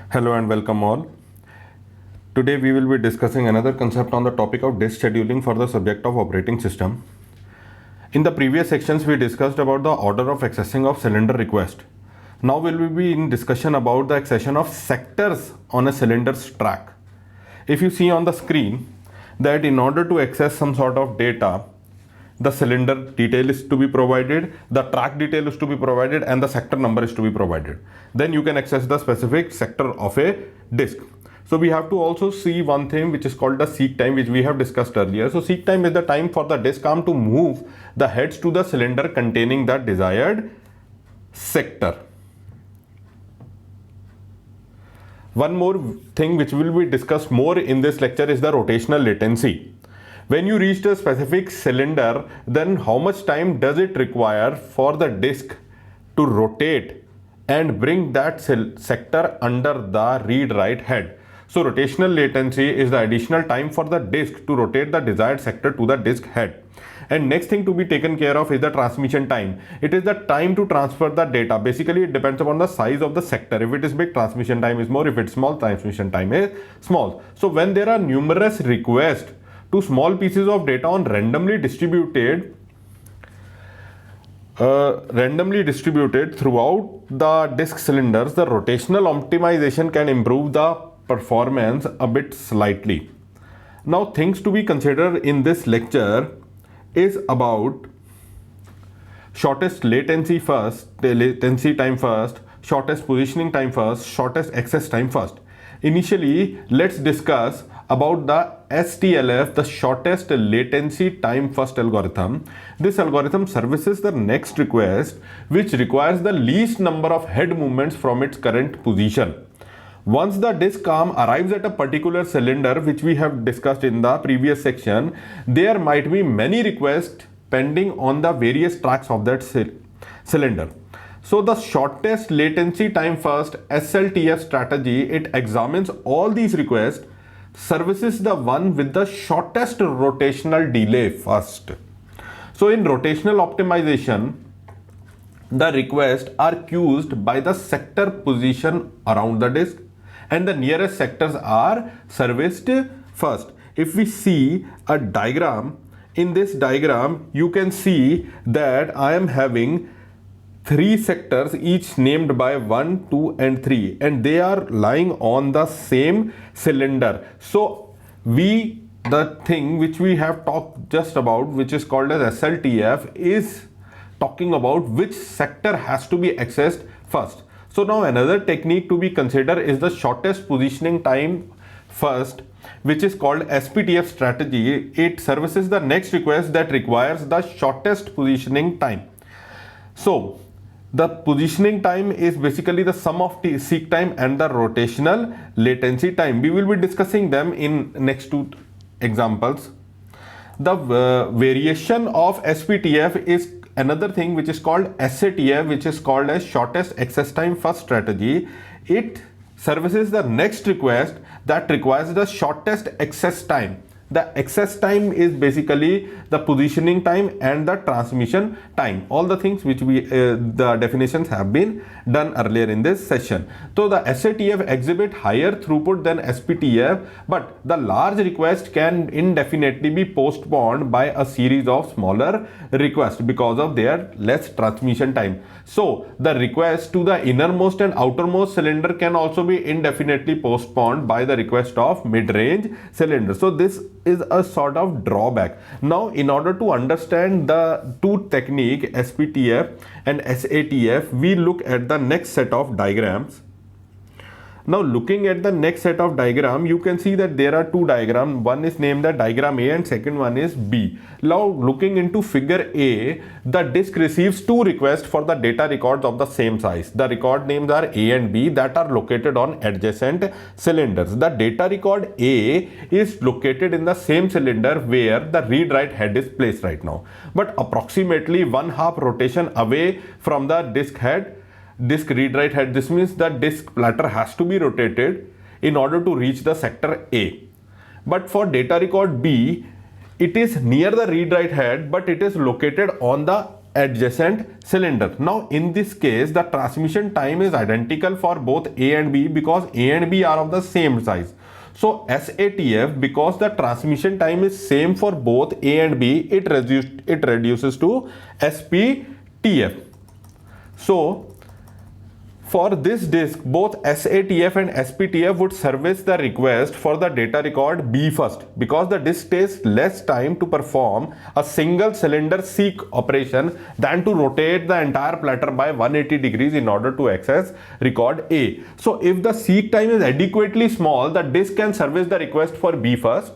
Hello and welcome all. Today we will be discussing another concept on the topic of disk scheduling for the subject of operating system. In the previous sections we discussed about the order of accessing of cylinder request. Now we will be in discussion about the accession of sectors on a cylinder's track. If you see on the screen that in order to access some sort of data, the cylinder detail is to be provided, the track detail is to be provided, and the sector number is to be provided. Then you can access the specific sector of a disk. So we have to also see one thing which is called the seek time, which we have discussed earlier. So seek time is the time for the disk arm to move the heads to the cylinder containing the desired sector. One more thing which will be discussed more in this lecture is the rotational latency. When you reach a specific cylinder, then how much time does it require for the disk to rotate and bring that sector under the read-write head? So rotational latency is the additional time for the disk to rotate the desired sector to the disk head. And next thing to be taken care of is the transmission time. It is the time to transfer the data. Basically, it depends upon the size of the sector. If it is big, transmission time is more. If it's small, transmission time is small. So when there are numerous requests to small pieces of data on randomly distributed throughout the disk cylinders, the rotational optimization can improve the performance a bit slightly. Now things to be considered in this lecture is about shortest latency time first, shortest positioning time first, shortest access time first. Initially, let's discuss about the STLF, the shortest latency time first algorithm. This algorithm services the next request which requires the least number of head movements from its current position. Once the disk arm arrives at a particular cylinder, which we have discussed in the previous section, there might be many requests pending on the various tracks of that cylinder. So the shortest latency time first SLTF strategy, it examines all these requests, services the one with the shortest rotational delay first. So in rotational optimization, the requests are queued by the sector position around the disk, and the nearest sectors are serviced first. If we see a diagram, in this diagram you can see that I am having 3 sectors, each named by 1, 2 and 3, and they are lying on the same cylinder. So the thing which we have talked just about, which is called as SLTF, is talking about which sector has to be accessed first. So now another technique to be considered is the shortest positioning time first, which is called SPTF strategy. It services the next request that requires the shortest positioning time. So the positioning time is basically the sum of seek time and the rotational latency time. We will be discussing them in next 2 examples. The variation of SPTF is another thing which is called SATF, which is called as shortest access time first strategy. It services the next request that requires the shortest access time. The access time is basically the positioning time and the transmission time. All the things which the definitions have been done earlier in this session. So the SATF exhibit higher throughput than SPTF, but the large request can indefinitely be postponed by a series of smaller requests because of their less transmission time. So the request to the innermost and outermost cylinder can also be indefinitely postponed by the request of mid-range cylinder. So this is a sort of drawback. Now in order to understand the 2 technique, SPTF and SATF, we look at the next set of diagrams. Now looking at the next set of diagram, you can see that there are 2 diagrams. One is named the diagram A and second one is B. Now looking into figure A, the disk receives 2 requests for the data records of the same size. The record names are A and B that are located on adjacent cylinders. The data record A is located in the same cylinder where the read-write head is placed right now, but approximately 1/2 rotation away from the disk read-write head. This means the disk platter has to be rotated in order to reach the sector A. But for data record B, it is near the read-write head, but it is located on the adjacent cylinder. Now in this case the transmission time is identical for both A and B because A and B are of the same size. So SATF, because the transmission time is same for both A and B, it reduces to SPTF. So for this disk, both SATF and SPTF would service the request for the data record B first because the disk takes less time to perform a single cylinder seek operation than to rotate the entire platter by 180 degrees in order to access record A. So if the seek time is adequately small, the disk can service the request for B first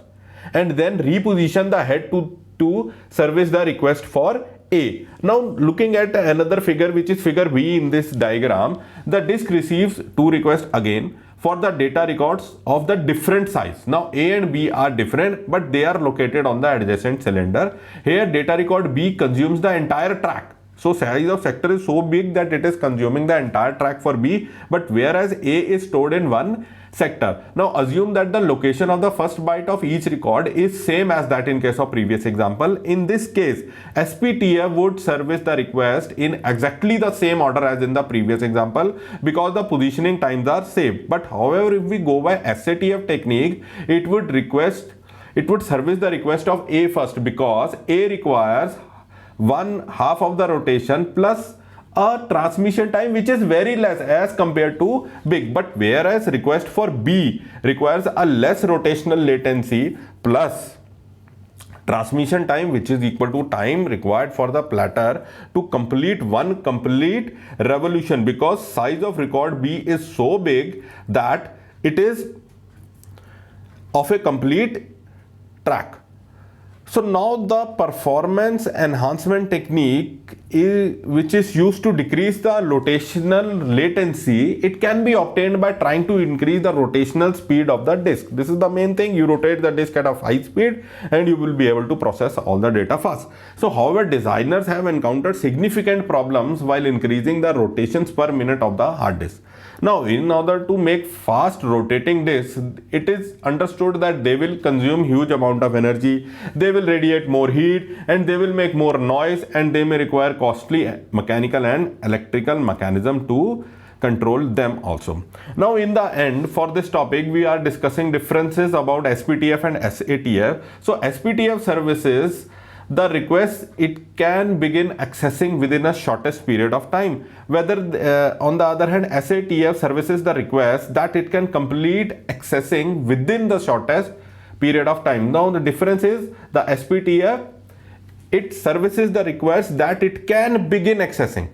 and then reposition the head to service the request for A. Now looking at another figure, which is figure B in this diagram, the disk receives two requests again for the data records of the different size. Now A and B are different, but they are located on the adjacent cylinder. Here data record B consumes the entire track. So size of sector is so big that it is consuming the entire track for B, but whereas A is stored in one sector. Now assume that the location of the first byte of each record is same as that in case of previous example. In this case, SPTF would service the request in exactly the same order as in the previous example because the positioning times are same. But however, if we go by SATF technique, it would service the request of A first because A requires 1/2 of the rotation plus a transmission time which is very less as compared to big, but whereas request for B requires a less rotational latency plus transmission time which is equal to time required for the platter to complete one complete revolution because size of record B is so big that it is of a complete track. So now the performance enhancement technique which is used to decrease the rotational latency, it can be obtained by trying to increase the rotational speed of the disk. This is the main thing. You rotate the disk at a high speed and you will be able to process all the data fast. So however, designers have encountered significant problems while increasing the rotations per minute of the hard disk. Now, in order to make fast rotating disks, it is understood that they will consume huge amount of energy, they will radiate more heat, and they will make more noise, and they may require costly mechanical and electrical mechanism to control them also. Now in the end, for this topic we are discussing differences about SPTF and SATF. So SPTF services the request it can begin accessing within a shortest period of time, whether on the other hand SATF services the request that it can complete accessing within the shortest period of time. Now the difference is the SPTF it services the request that it can begin accessing.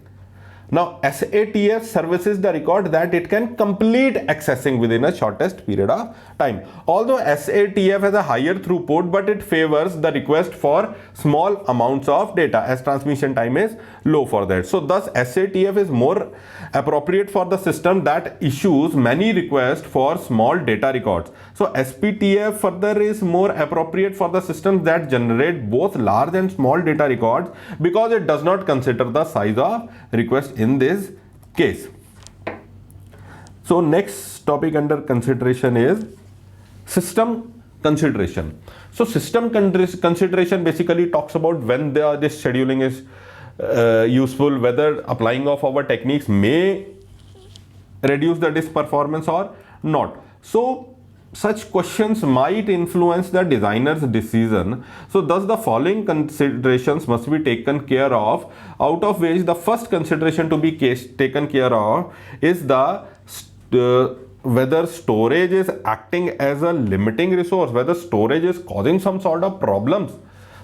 Now SATF services the record that it can complete accessing within a shortest period of time. Although SATF has a higher throughput, but it favors the request for small amounts of data as transmission time is low for that. So thus SATF is more appropriate for the system that issues many requests for small data records. So SPTF further is more appropriate for the systems that generate both large and small data records because it does not consider the size of request in this case. So next topic under consideration is system consideration. So system consideration basically talks about when this scheduling is useful, whether applying of our techniques may reduce the disk performance or not. So such questions might influence the designer's decision. So thus the following considerations must be taken care of, out of which the first consideration to be taken care of is the whether storage is acting as a limiting resource, whether storage is causing some sort of problems.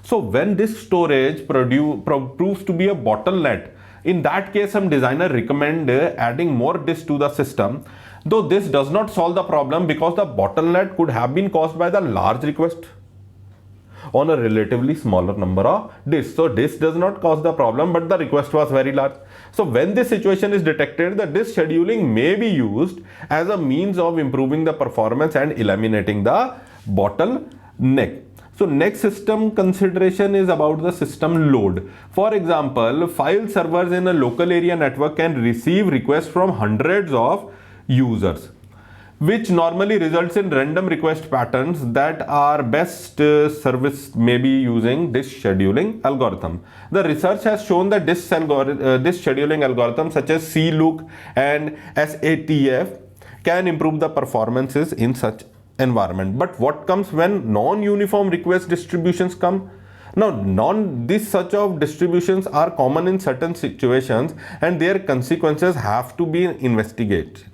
So when this storage proves to be a bottleneck, in that case some designer recommend adding more disk to the system, though this does not solve the problem because the bottleneck could have been caused by the large request on a relatively smaller number of disks. So this does not cause the problem, but the request was very large. So when this situation is detected, the disk scheduling may be used as a means of improving the performance and eliminating the bottleneck. So next system consideration is about the system load. For example, file servers in a local area network can receive requests from hundreds of users, which normally results in random request patterns that are best serviced maybe using disk scheduling algorithm. The research has shown that disk scheduling algorithms such as CLOOK and SATF can improve the performances in such environment. But what comes when non-uniform request distributions come? Now, these such of distributions are common in certain situations and their consequences have to be investigated.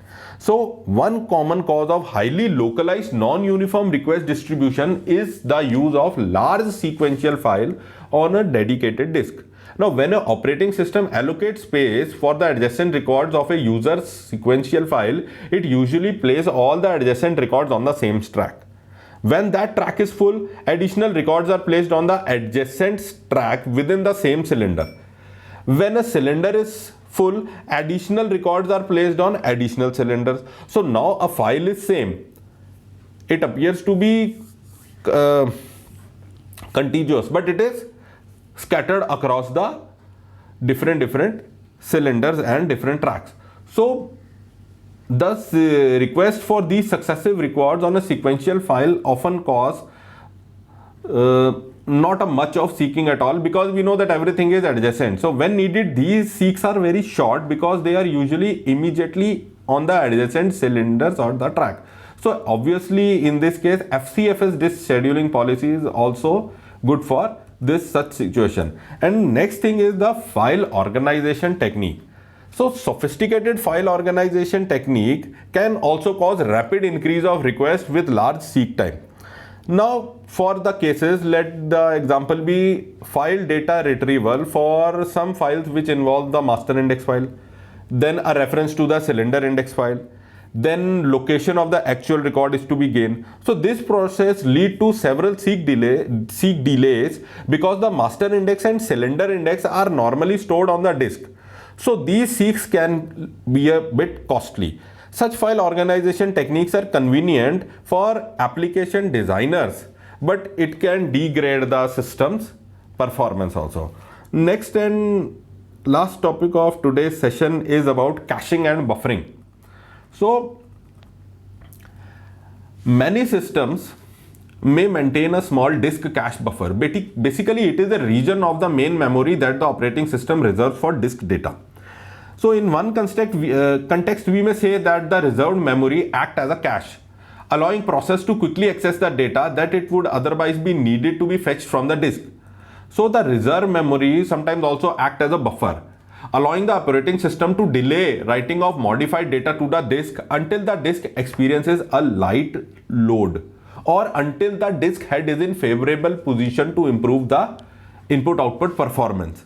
So, one common cause of highly localized non-uniform request distribution is the use of large sequential file on a dedicated disk. Now, when an operating system allocates space for the adjacent records of a user's sequential file, it usually places all the adjacent records on the same track. When that track is full, additional records are placed on the adjacent track within the same cylinder. When a cylinder is full, additional records are placed on additional cylinders. So now a file is same. It appears to be contiguous, but it is scattered across the different cylinders and different tracks. So thus request for these successive records on a sequential file often cause not a much of seeking at all, because we know that everything is adjacent. So when needed, these seeks are very short because they are usually immediately on the adjacent cylinders or the track. So obviously in this case FCFS disk scheduling policy is also good for this such situation. And next thing is the file organization technique. So sophisticated file organization technique can also cause rapid increase of requests with large seek time. Now for the cases, let the example be file data retrieval for some files which involve the master index file, then a reference to the cylinder index file, then location of the actual record is to be gained. So this process lead to several seek delays because the master index and cylinder index are normally stored on the disk. So these seeks can be a bit costly. Such file organization techniques are convenient for application designers, but it can degrade the system's performance also. Next and last topic of today's session is about caching and buffering. So many systems may maintain a small disk cache buffer. Basically, it is a region of the main memory that the operating system reserves for disk data. So in one context, we may say that the reserved memory acts as a cache, allowing process to quickly access the data that it would otherwise be needed to be fetched from the disk. So the reserved memory sometimes also act as a buffer, allowing the operating system to delay writing of modified data to the disk until the disk experiences a light load or until the disk head is in favorable position to improve the input-output performance.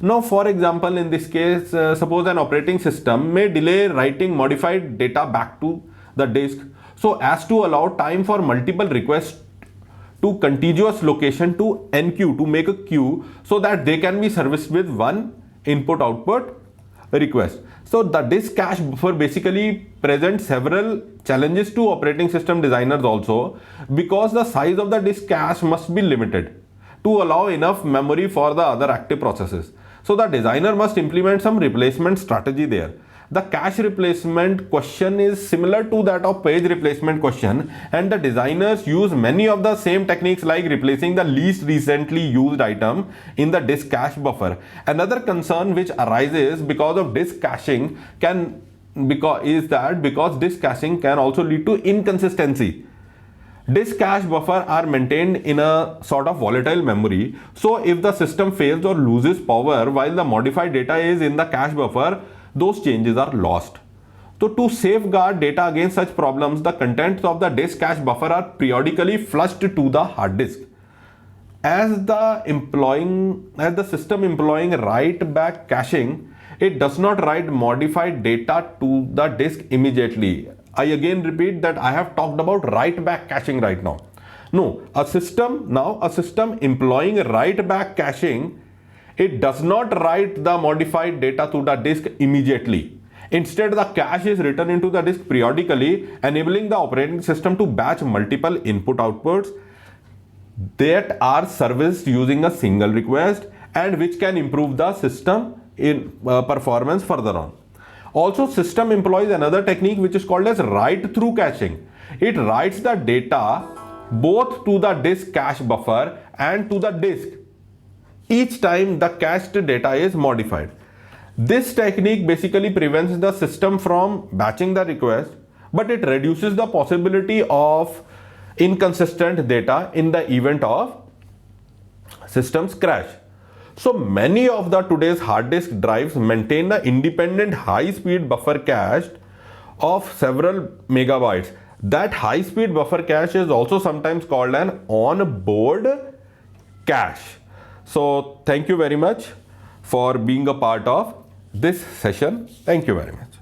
Now, for example, in this case, suppose an operating system may delay writing modified data back to the disk so as to allow time for multiple requests to contiguous location to enqueue, to make a queue, so that they can be serviced with one input-output request. So the disk cache buffer basically presents several challenges to operating system designers also, because the size of the disk cache must be limited to allow enough memory for the other active processes. So the designer must implement some replacement strategy there. The cache replacement question is similar to that of page replacement question, and the designers use many of the same techniques like replacing the least recently used item in the disk cache buffer. Another concern which arises because of disk caching because disk caching can also lead to inconsistency. Disk cache buffer are maintained in a sort of volatile memory. So if the system fails or loses power while the modified data is in the cache buffer, those changes are lost. So to safeguard data against such problems, the contents of the disk cache buffer are periodically flushed to the hard disk. As the system employing write back caching, it does not write modified data to the disk immediately. I again repeat that I have talked about write back caching right now. No, a system employing write back caching, it does not write the modified data to the disk immediately. Instead, the cache is written into the disk periodically, enabling the operating system to batch multiple input outputs that are serviced using a single request, and which can improve the system in performance further on. Also, system employs another technique which is called as write-through caching. It writes the data both to the disk cache buffer and to the disk each time the cached data is modified. This technique basically prevents the system from batching the request, but it reduces the possibility of inconsistent data in the event of system's crash. So many of the today's hard disk drives maintain an independent high-speed buffer cache of several megabytes. That high-speed buffer cache is also sometimes called an on-board cache. So thank you very much for being a part of this session. Thank you very much.